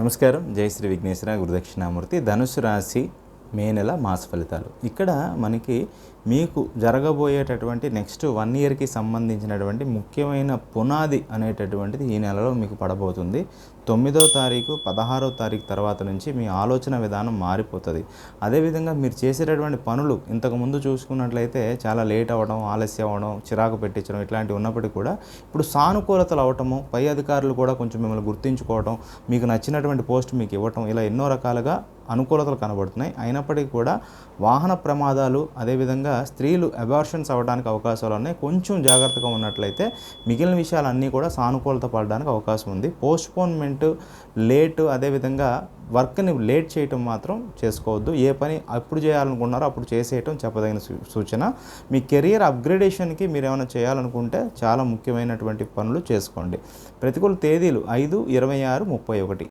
నమస్కారం. జై శ్రీ విఘ్నేశ్వర గురుదక్షిణామూర్తి. ధనుసు రాశి మే నెల మాస ఫలితాలు. ఇక్కడ మనకి మీకు జరగబోయేటటువంటి నెక్స్ట్ 1 ఇయర్కి సంబంధించినటువంటి ముఖ్యమైన పునాది అనేటటువంటిది ఈ నెలలో మీకు పడబోతుంది. 9వ తారీఖు 16వ తారీఖు తర్వాత నుంచి మీ ఆలోచన విధానం మారిపోతుంది. అదేవిధంగా మీరు చేసేటటువంటి పనులు ఇంతకుముందు చూసుకున్నట్లయితే చాలా లేట్ అవ్వడం, ఆలస్యం అవ్వడం, చిరాకు పెట్టించడం ఇట్లాంటివి ఉన్నప్పటికీ కూడా ఇప్పుడు సానుకూలతలు అవ్వటము, పై అధికారులు కూడా కొంచెం మిమ్మల్ని గుర్తించుకోవడం, మీకు నచ్చినటువంటి పోస్ట్ మీకు ఇవ్వటం, ఇలా ఎన్నో రకాలుగా అనుకూలతలు కనబడుతున్నాయి. అయినప్పటికీ కూడా వాహన ప్రమాదాలు, అదేవిధంగా స్త్రీలు అబార్షన్స్ అవ్వడానికి అవకాశాలు ఉన్నాయి. కొంచెం జాగ్రత్తగా ఉన్నట్లయితే మిగిలిన విషయాలన్నీ కూడా సానుకూలత పడడానికి అవకాశం ఉంది. పోస్ట్పోన్మెంట్, లేటు, అదేవిధంగా వర్క్ని లేట్ చేయటం మాత్రం చేసుకోవద్దు. ఏ పని అప్పుడు చేయాలనుకున్నారో అప్పుడు చేసేయటం చెప్పదగిన సూచన. మీ కెరియర్ అప్గ్రేడేషన్కి మీరు ఏమైనా చేయాలనుకుంటే చాలా ముఖ్యమైనటువంటి పనులు చేసుకోండి. ప్రతికూల తేదీలు 5, 26, 31.